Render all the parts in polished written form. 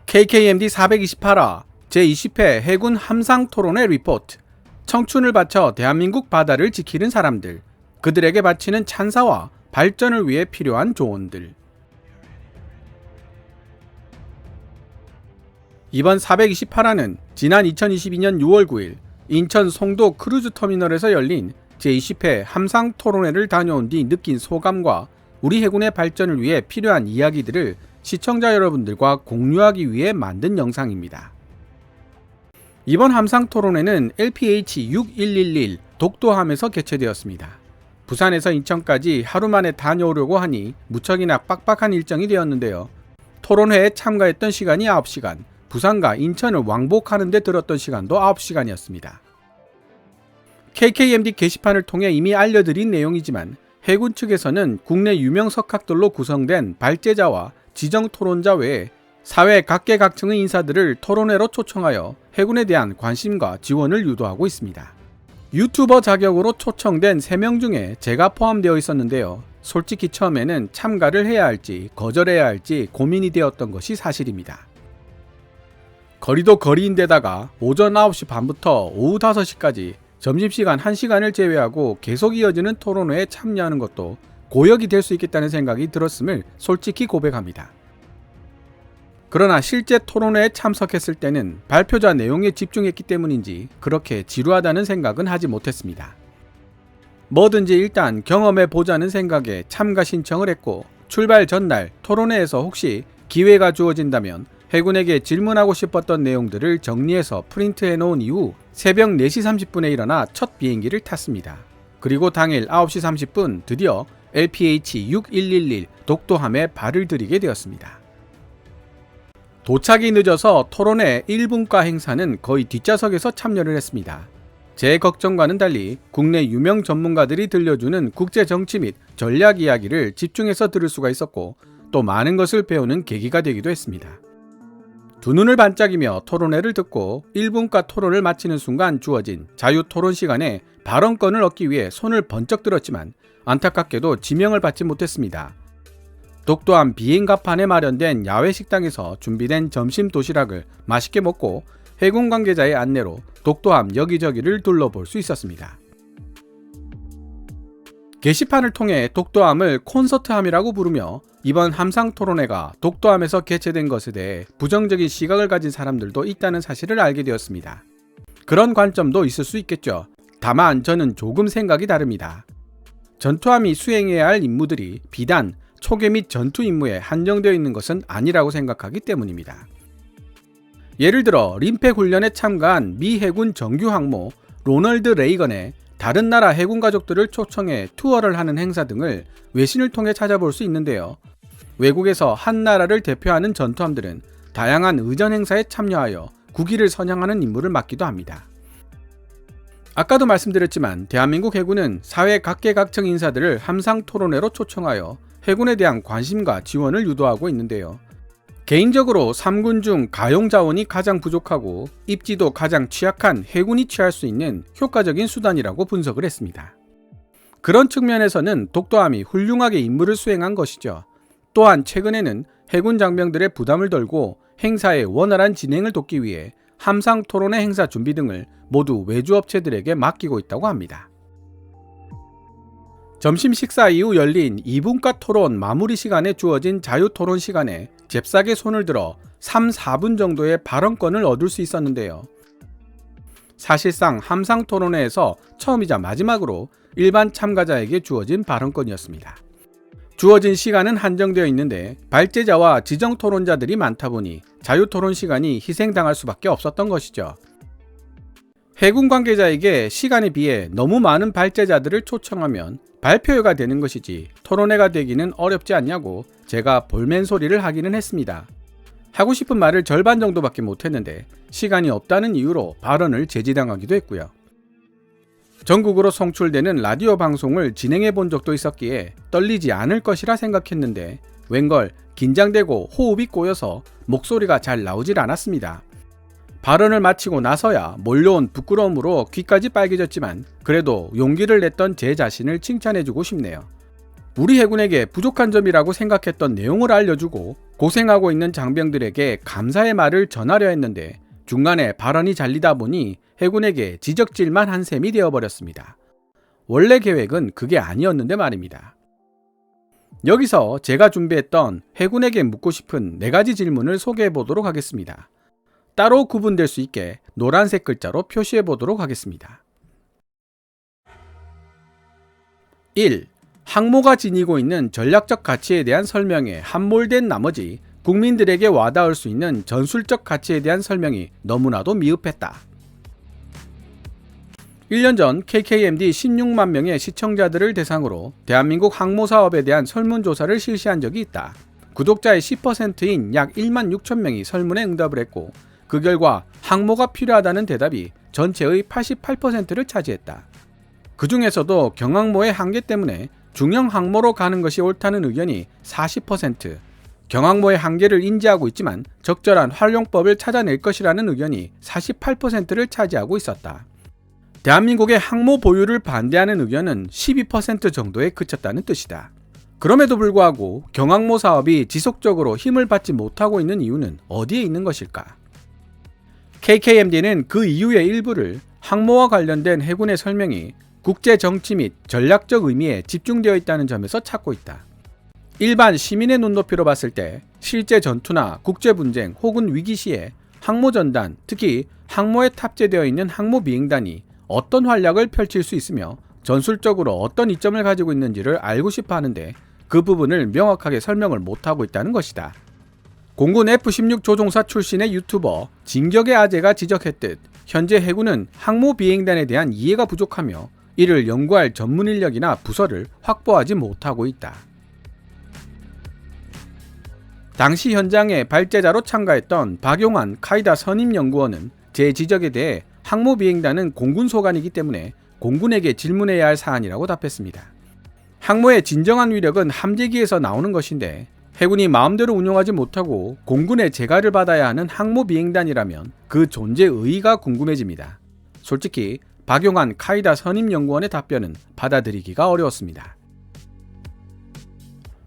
KKMD 428화 제20회 해군 함상토론회 리포트. 청춘을 바쳐 대한민국 바다를 지키는 사람들, 그들에게 바치는 찬사와 발전을 위해 필요한 조언들. 이번 428화는 지난 2022년 6월 9일 인천 송도 크루즈터미널에서 열린 제20회 함상토론회를 다녀온 뒤 느낀 소감과 우리 해군의 발전을 위해 필요한 이야기들을 시청자 여러분들과 공유하기 위해 만든 영상입니다. 이번 함상토론회는 LPH-6111 독도함에서 개최되었습니다. 부산에서 인천까지 하루 만에 다녀오려고 하니 무척이나 빡빡한 일정이 되었는데요. 토론회에 참가했던 시간이 9시간, 부산과 인천을 왕복하는 데 들었던 시간도 9시간이었습니다. KKMD 게시판을 통해 이미 알려드린 내용이지만 해군 측에서는 국내 유명 석학들로 구성된 발제자와 지정 토론자 외에 사회 각계각층의 인사들을 토론회로 초청하여 해군에 대한 관심과 지원을 유도하고 있습니다. 유튜버 자격으로 초청된 3명 중에 제가 포함되어 있었는데요. 솔직히 처음에는 참가를 해야 할지 거절해야 할지 고민이 되었던 것이 사실입니다. 거리도 거리인데다가 오전 9시 반부터 오후 5시까지 점심시간 1시간을 제외하고 계속 이어지는 토론회에 참여하는 것도 고역이 될 수 있겠다는 생각이 들었음을 솔직히 고백합니다. 그러나 실제 토론회에 참석했을 때는 발표자 내용에 집중했기 때문인지 그렇게 지루하다는 생각은 하지 못했습니다. 뭐든지 일단 경험해보자는 생각에 참가 신청을 했고, 출발 전날 토론회에서 혹시 기회가 주어진다면 해군에게 질문하고 싶었던 내용들을 정리해서 프린트해 놓은 이후 새벽 4시 30분에 일어나 첫 비행기를 탔습니다. 그리고 당일 9시 30분 드디어 LPH-6111 독도함에 발을 들이게 되었습니다. 도착이 늦어서 토론회 1분과 행사는 거의 뒷좌석에서 참여를 했습니다. 제 걱정과는 달리 국내 유명 전문가들이 들려주는 국제 정치 및 전략 이야기를 집중해서 들을 수가 있었고, 또 많은 것을 배우는 계기가 되기도 했습니다. 두 눈을 반짝이며 토론회를 듣고 1분과 토론을 마치는 순간 주어진 자유토론 시간에 발언권을 얻기 위해 손을 번쩍 들었지만 안타깝게도 지명을 받지 못했습니다. 독도함 비행갑판에 마련된 야외 식당에서 준비된 점심 도시락을 맛있게 먹고 해군 관계자의 안내로 독도함 여기저기를 둘러볼 수 있었습니다. 게시판을 통해 독도함을 콘서트함이라고 부르며 이번 함상토론회가 독도함에서 개최된 것에 대해 부정적인 시각을 가진 사람들도 있다는 사실을 알게 되었습니다. 그런 관점도 있을 수 있겠죠. 다만 저는 조금 생각이 다릅니다. 전투함이 수행해야 할 임무들이 비단 초계 및 전투 임무에 한정되어 있는 것은 아니라고 생각하기 때문입니다. 예를 들어 림팩 훈련에 참가한 미 해군 정규 항모 로널드 레이건의 다른 나라 해군 가족들을 초청해 투어를 하는 행사 등을 외신을 통해 찾아볼 수 있는데요. 외국에서 한 나라를 대표하는 전투함들은 다양한 의전 행사에 참여하여 국위를 선양하는 임무를 맡기도 합니다. 아까도 말씀드렸지만 대한민국 해군은 사회 각계각층 인사들을 함상토론회로 초청하여 해군에 대한 관심과 지원을 유도하고 있는데요. 개인적으로 3군 중 가용 자원이 가장 부족하고 입지도 가장 취약한 해군이 취할 수 있는 효과적인 수단이라고 분석을 했습니다. 그런 측면에서는 독도함이 훌륭하게 임무를 수행한 것이죠. 또한 최근에는 해군 장병들의 부담을 덜고 행사의 원활한 진행을 돕기 위해 함상토론회 행사 준비 등을 모두 외주업체들에게 맡기고 있다고 합니다. 점심 식사 이후 열린 2분과 토론 마무리 시간에 주어진 자유토론 시간에 잽싸게 손을 들어 3, 4분 정도의 발언권을 얻을 수 있었는데요. 사실상 함상토론회에서 처음이자 마지막으로 일반 참가자에게 주어진 발언권이었습니다. 주어진 시간은 한정되어 있는데 발제자와 지정 토론자들이 많다 보니 자유토론 시간이 희생당할 수밖에 없었던 것이죠. 해군 관계자에게 시간에 비해 너무 많은 발제자들을 초청하면 발표회가 되는 것이지 토론회가 되기는 어렵지 않냐고 제가 볼멘소리를 하기는 했습니다. 하고 싶은 말을 절반 정도밖에 못했는데 시간이 없다는 이유로 발언을 제지당하기도 했고요. 전국으로 송출되는 라디오 방송을 진행해 본 적도 있었기에 떨리지 않을 것이라 생각했는데 웬걸 긴장되고 호흡이 꼬여서 목소리가 잘 나오질 않았습니다. 발언을 마치고 나서야 몰려온 부끄러움으로 귀까지 빨개졌지만 그래도 용기를 냈던 제 자신을 칭찬해주고 싶네요. 우리 해군에게 부족한 점이라고 생각했던 내용을 알려주고 고생하고 있는 장병들에게 감사의 말을 전하려 했는데 중간에 발언이 잘리다 보니 해군에게 지적질만 한 셈이 되어버렸습니다. 원래 계획은 그게 아니었는데 말입니다. 여기서 제가 준비했던 해군에게 묻고 싶은 4가지 질문을 소개해 보도록 하겠습니다. 따로 구분될 수 있게 노란색 글자로 표시해 보도록 하겠습니다. 1. 항모가 지니고 있는 전략적 가치에 대한 설명에 함몰된 나머지 국민들에게 와닿을 수 있는 전술적 가치에 대한 설명이 너무나도 미흡했다. 1년 전 KKMD 16만 명의 시청자들을 대상으로 대한민국 항모 사업에 대한 설문조사를 실시한 적이 있다. 구독자의 10%인 약 1만 6천 명이 설문에 응답을 했고 그 결과 항모가 필요하다는 대답이 전체의 88%를 차지했다. 그 중에서도 경항모의 한계 때문에 중형 항모로 가는 것이 옳다는 의견이 40%, 경항모의 한계를 인지하고 있지만 적절한 활용법을 찾아낼 것이라는 의견이 48%를 차지하고 있었다. 대한민국의 항모 보유를 반대하는 의견은 12% 정도에 그쳤다는 뜻이다. 그럼에도 불구하고 경항모 사업이 지속적으로 힘을 받지 못하고 있는 이유는 어디에 있는 것일까? KKMD는 그 이유의 일부를 항모와 관련된 해군의 설명이 국제 정치 및 전략적 의미에 집중되어 있다는 점에서 찾고 있다. 일반 시민의 눈높이로 봤을 때 실제 전투나 국제 분쟁 혹은 위기 시에 항모 전단, 특히 항모에 탑재되어 있는 항모 비행단이 어떤 활약을 펼칠 수 있으며 전술적으로 어떤 이점을 가지고 있는지를 알고 싶어 하는데 그 부분을 명확하게 설명을 못하고 있다는 것이다. 공군 F-16 조종사 출신의 유튜버 진격의 아재가 지적했듯 현재 해군은 항모 비행단에 대한 이해가 부족하며 이를 연구할 전문 인력이나 부서를 확보하지 못하고 있다. 당시 현장에 발제자로 참가했던 박용환 카이다 선임연구원은 제 지적에 대해 항모 비행단은 공군 소관이기 때문에 공군에게 질문해야 할 사안이라고 답했습니다. 항모의 진정한 위력은 함재기에서 나오는 것인데 해군이 마음대로 운용하지 못하고 공군의 재가를 받아야 하는 항모 비행단이라면 그 존재 의의가 궁금해집니다. 솔직히 박용환 카이다 선임연구원의 답변은 받아들이기가 어려웠습니다.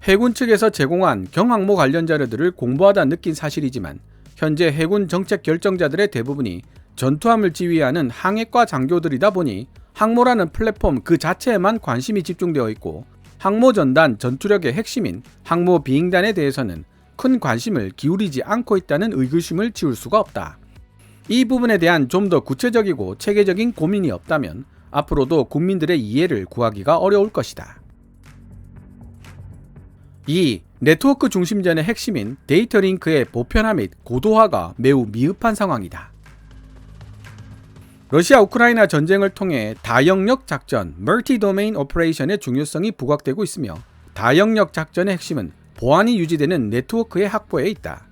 해군 측에서 제공한 경항모 관련 자료들을 공부하다 느낀 사실이지만 현재 해군 정책 결정자들의 대부분이 전투함을 지휘하는 항해과 장교들이다 보니 항모라는 플랫폼 그 자체에만 관심이 집중되어 있고 항모 전단 전투력의 핵심인 항모 비행단에 대해서는 큰 관심을 기울이지 않고 있다는 의구심을 지울 수가 없다. 이 부분에 대한 좀 더 구체적이고 체계적인 고민이 없다면 앞으로도 국민들의 이해를 구하기가 어려울 것이다. 2. 네트워크 중심전의 핵심인 데이터 링크의 보편화 및 고도화가 매우 미흡한 상황이다. 러시아 우크라이나 전쟁을 통해 다영역 작전 (Multi-Domain Operation의 중요성이 부각되고 있으며 다영역 작전의 핵심은 보안이 유지되는 네트워크의 확보에 있다.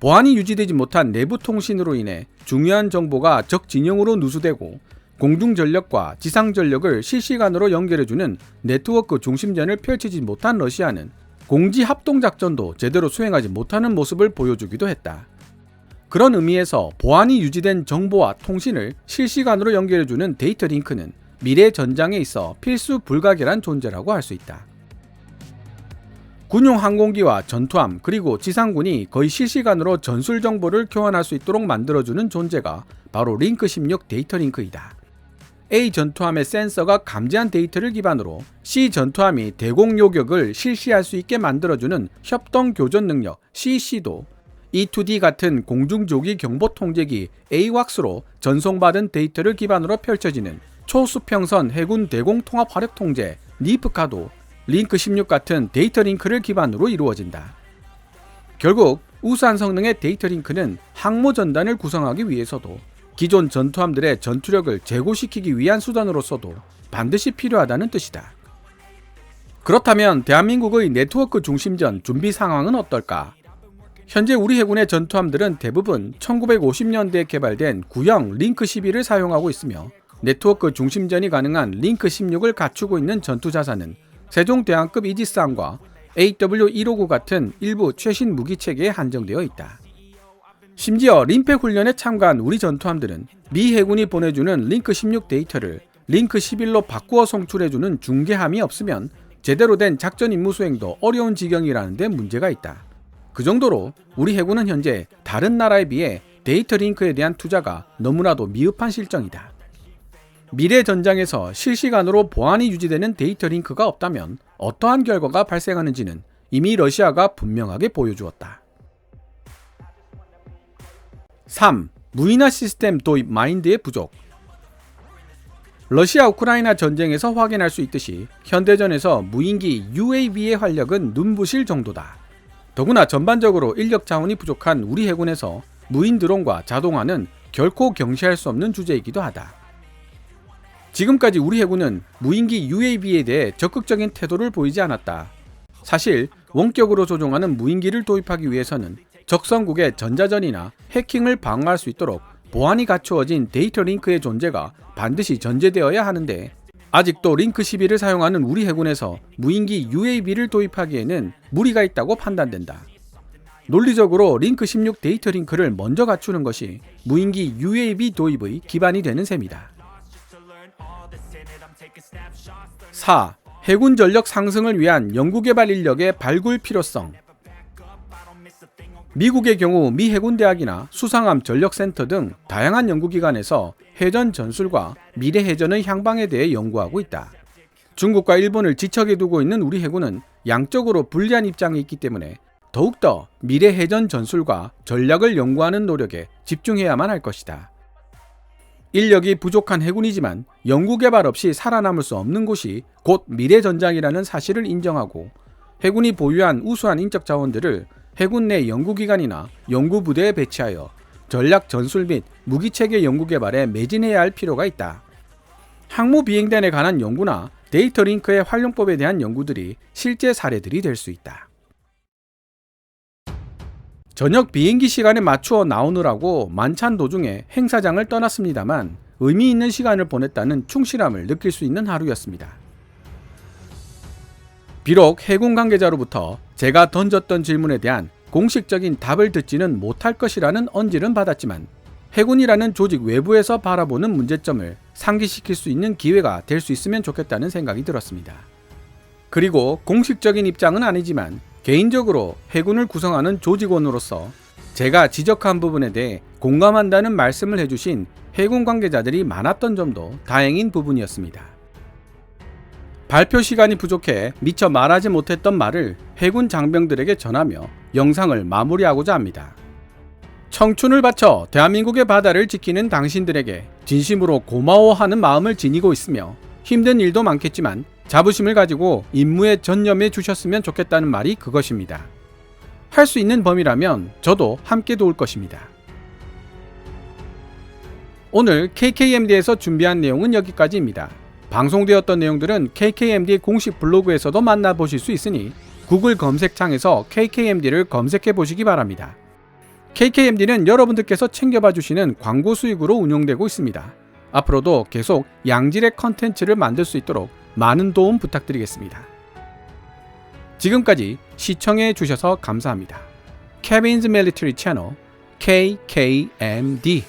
보안이 유지되지 못한 내부 통신으로 인해 중요한 정보가 적 진영으로 누수되고 공중전력과 지상전력을 실시간으로 연결해주는 네트워크 중심전을 펼치지 못한 러시아는 공지합동작전도 제대로 수행하지 못하는 모습을 보여주기도 했다. 그런 의미에서 보안이 유지된 정보와 통신을 실시간으로 연결해주는 데이터 링크는 미래 전장에 있어 필수 불가결한 존재라고 할 수 있다. 군용 항공기와 전투함 그리고 지상군이 거의 실시간으로 전술 정보를 교환할 수 있도록 만들어주는 존재가 바로 링크 16 데이터 링크이다. A 전투함의 센서가 감지한 데이터를 기반으로 C 전투함이 대공 요격을 실시할 수 있게 만들어주는 협동 교전 능력 CC도 E2D 같은 공중조기 경보 통제기 AWACS로 전송받은 데이터를 기반으로 펼쳐지는 초수평선 해군 대공 통합 화력 통제 니프카도 링크 16 같은 데이터 링크를 기반으로 이루어진다. 결국 우수한 성능의 데이터 링크는 항모 전단을 구성하기 위해서도 기존 전투함들의 전투력을 제고시키기 위한 수단으로서도 반드시 필요하다는 뜻이다. 그렇다면 대한민국의 네트워크 중심전 준비 상황은 어떨까? 현재 우리 해군의 전투함들은 대부분 1950년대에 개발된 구형 링크 12를 사용하고 있으며 네트워크 중심전이 가능한 링크 16을 갖추고 있는 전투 자산은 세종대왕급 이지스함과 AW159 같은 일부 최신 무기체계에 한정되어 있다. 심지어 림팩 훈련에 참가한 우리 전투함들은 미 해군이 보내주는 링크 16 데이터를 링크 11로 바꾸어 송출해주는 중계함이 없으면 제대로 된 작전 임무 수행도 어려운 지경이라는 데 문제가 있다. 그 정도로 우리 해군은 현재 다른 나라에 비해 데이터 링크에 대한 투자가 너무나도 미흡한 실정이다. 미래 전장에서 실시간으로 보안이 유지되는 데이터 링크가 없다면 어떠한 결과가 발생하는지는 이미 러시아가 분명하게 보여주었다. 3. 무인화 시스템 도입 마인드의 부족. 러시아 우크라이나 전쟁에서 확인할 수 있듯이 현대전에서 무인기 UAV의 활력은 눈부실 정도다. 더구나 전반적으로 인력 자원이 부족한 우리 해군에서 무인 드론과 자동화는 결코 경시할 수 없는 주제이기도 하다. 지금까지 우리 해군은 무인기 UAV에 대해 적극적인 태도를 보이지 않았다. 사실 원격으로 조종하는 무인기를 도입하기 위해서는 적성국의 전자전이나 해킹을 방어할 수 있도록 보안이 갖추어진 데이터 링크의 존재가 반드시 전제되어야 하는데 아직도 링크 12를 사용하는 우리 해군에서 무인기 UAV를 도입하기에는 무리가 있다고 판단된다. 논리적으로 링크 16 데이터 링크를 먼저 갖추는 것이 무인기 UAV 도입의 기반이 되는 셈이다. 4. 해군 전력 상승을 위한 연구개발 인력의 발굴 필요성. 미국의 경우 미 해군대학이나 수상함 전력센터 등 다양한 연구기관에서 해전 전술과 미래 해전의 향방에 대해 연구하고 있다. 중국과 일본을 지척에 두고 있는 우리 해군은 양적으로 불리한 입장에 있기 때문에 더욱더 미래 해전 전술과 전략을 연구하는 노력에 집중해야만 할 것이다. 인력이 부족한 해군이지만 연구개발 없이 살아남을 수 없는 곳이 곧 미래 전장이라는 사실을 인정하고 해군이 보유한 우수한 인적 자원들을 해군 내 연구기관이나 연구부대에 배치하여 전략 전술 및 무기체계 연구개발에 매진해야 할 필요가 있다. 항모비행단에 관한 연구나 데이터 링크의 활용법에 대한 연구들이 실제 사례들이 될 수 있다. 저녁 비행기 시간에 맞추어 나오느라고 만찬 도중에 행사장을 떠났습니다만 의미 있는 시간을 보냈다는 충실함을 느낄 수 있는 하루였습니다. 비록 해군 관계자로부터 제가 던졌던 질문에 대한 공식적인 답을 듣지는 못할 것이라는 언질은 받았지만 해군이라는 조직 외부에서 바라보는 문제점을 상기시킬 수 있는 기회가 될 수 있으면 좋겠다는 생각이 들었습니다. 그리고 공식적인 입장은 아니지만 개인적으로 해군을 구성하는 조직원으로서 제가 지적한 부분에 대해 공감한다는 말씀을 해주신 해군 관계자들이 많았던 점도 다행인 부분이었습니다. 발표 시간이 부족해 미처 말하지 못했던 말을 해군 장병들에게 전하며 영상을 마무리하고자 합니다. 청춘을 바쳐 대한민국의 바다를 지키는 당신들에게 진심으로 고마워하는 마음을 지니고 있으며 힘든 일도 많겠지만 자부심을 가지고 임무에 전념해 주셨으면 좋겠다는 말이 그것입니다. 할 수 있는 범위라면 저도 함께 도울 것입니다. 오늘 KKMD에서 준비한 내용은 여기까지입니다. 방송되었던 내용들은 KKMD 공식 블로그에서도 만나보실 수 있으니 구글 검색창에서 KKMD를 검색해 보시기 바랍니다. KKMD는 여러분들께서 챙겨봐 주시는 광고 수익으로 운영되고 있습니다. 앞으로도 계속 양질의 컨텐츠를 만들 수 있도록 많은 도움 부탁드리겠습니다. 지금까지 시청해 주셔서 감사합니다. Kevin's Military Channel KKMD